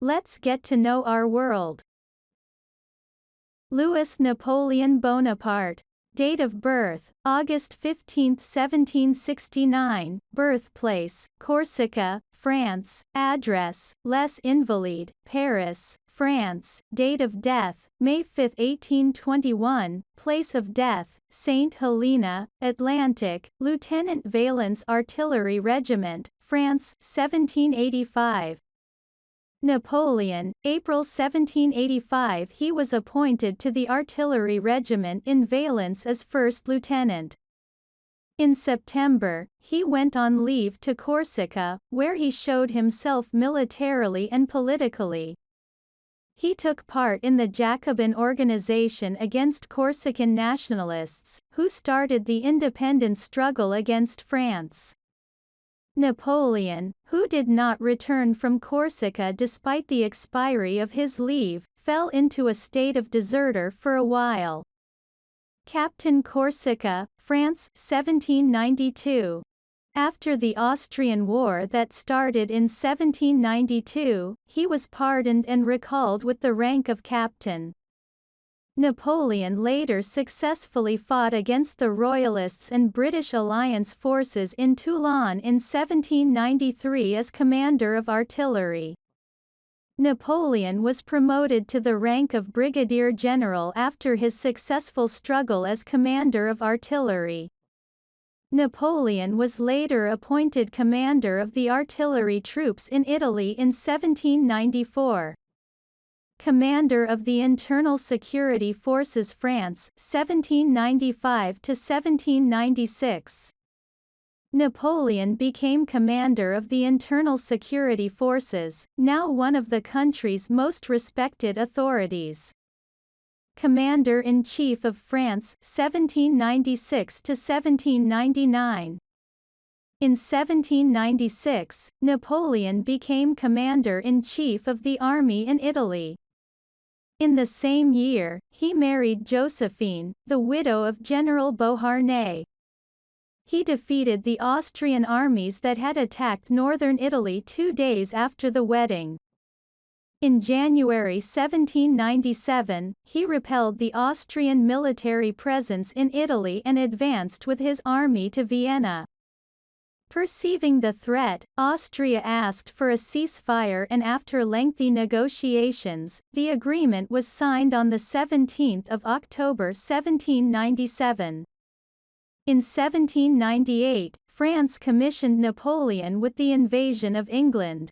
Let's get to know our world. Louis Napoleon Bonaparte. Date of birth, August 15, 1769, birthplace, Corsica, France, address, Les Invalides, Paris, France, date of death, May 5, 1821, place of death, St. Helena, Atlantic, Lieutenant Valence Artillery Regiment, France, 1785. Napoleon, April 1785. He was appointed to the artillery regiment in Valence as first lieutenant. In September, he went on leave to Corsica, where he showed himself militarily and politically. He took part in the Jacobin organization against Corsican nationalists, who started the independence struggle against France. Napoleon, who did not return from Corsica despite the expiry of his leave, fell into a state of deserter for a while. Captain Corsica, France, 1792. After the Austrian War that started in 1792, he was pardoned and recalled with the rank of captain. Napoleon later successfully fought against the Royalists and British Alliance forces in Toulon in 1793 as commander of artillery. Napoleon was promoted to the rank of brigadier general after his successful struggle as commander of artillery. Napoleon was later appointed commander of the artillery troops in Italy in 1794. Commander of the Internal Security Forces France, 1795 to 1796. Napoleon became commander of the Internal Security Forces, now one of the country's most respected authorities. Commander-in-Chief of France, 1796 to 1799. In 1796, Napoleon became commander-in-chief of the army in Italy. In the same year, he married Josephine, the widow of General Beauharnais. He defeated the Austrian armies that had attacked northern Italy 2 days after the wedding. In January 1797, he repelled the Austrian military presence in Italy and advanced with his army to Vienna. Perceiving the threat, Austria asked for a ceasefire, and after lengthy negotiations, the agreement was signed on 17 October 1797. In 1798, France commissioned Napoleon with the invasion of England.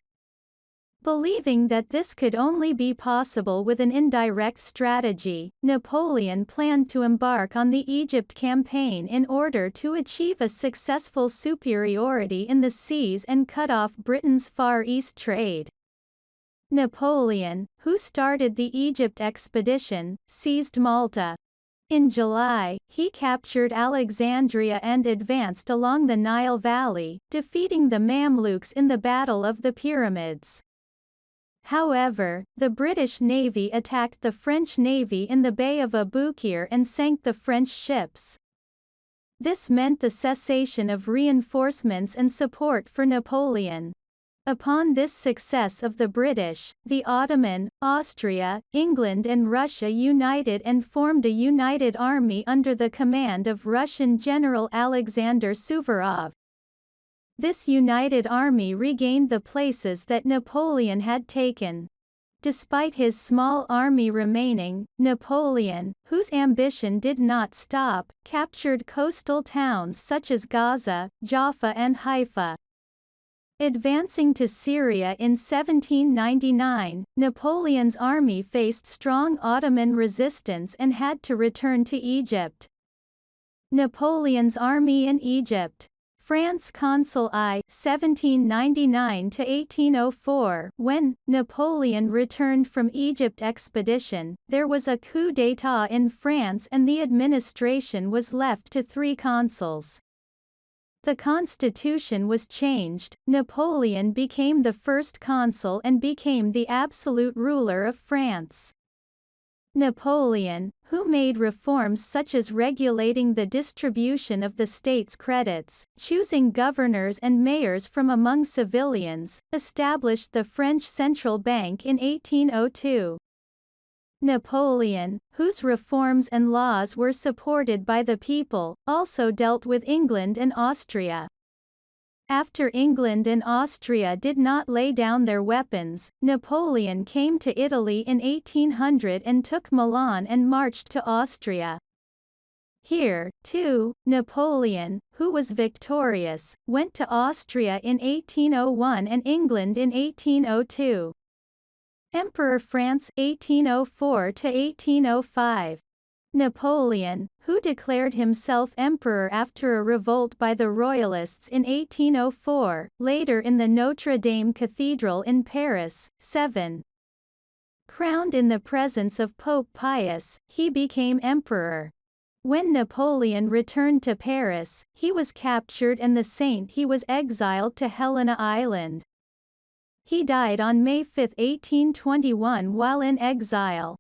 Believing that this could only be possible with an indirect strategy, Napoleon planned to embark on the Egypt campaign in order to achieve a successful superiority in the seas and cut off Britain's Far East trade. Napoleon, who started the Egypt expedition, seized Malta. In July, he captured Alexandria and advanced along the Nile Valley, defeating the Mamluks in the Battle of the Pyramids. However, the British Navy attacked the French Navy in the Bay of Aboukir and sank the French ships. This meant the cessation of reinforcements and support for Napoleon. Upon this success of the British, the Ottoman, Austria, England and Russia united and formed a united army under the command of Russian General Alexander Suvorov. This united army regained the places that Napoleon had taken. Despite his small army remaining, Napoleon, whose ambition did not stop, captured coastal towns such as Gaza, Jaffa and Haifa. Advancing to Syria in 1799, Napoleon's army faced strong Ottoman resistance and had to return to Egypt. Napoleon's army in Egypt. France Consul I, 1799 to 1804. When Napoleon returned from Egypt expedition, there was a coup d'état in France and the administration was left to 3 consuls. The constitution was changed, Napoleon became the first consul and became the absolute ruler of France. Napoleon, who made reforms such as regulating the distribution of the state's credits, choosing governors and mayors from among civilians, established the French Central Bank in 1802. Napoleon, whose reforms and laws were supported by the people, also dealt with England and Austria. After England and Austria did not lay down their weapons, Napoleon came to Italy in 1800 and took Milan and marched to Austria. Here, too, Napoleon, who was victorious, went to Austria in 1801 and England in 1802. Emperor France 1804 to 1805. Napoleon, who declared himself emperor after a revolt by the Royalists in 1804, later in the Notre Dame Cathedral in Paris. 7. Crowned in the presence of Pope Pius, he became emperor. When Napoleon returned to Paris, he was captured and the saint he was exiled to Helena Island. He died on May 5, 1821 while in exile.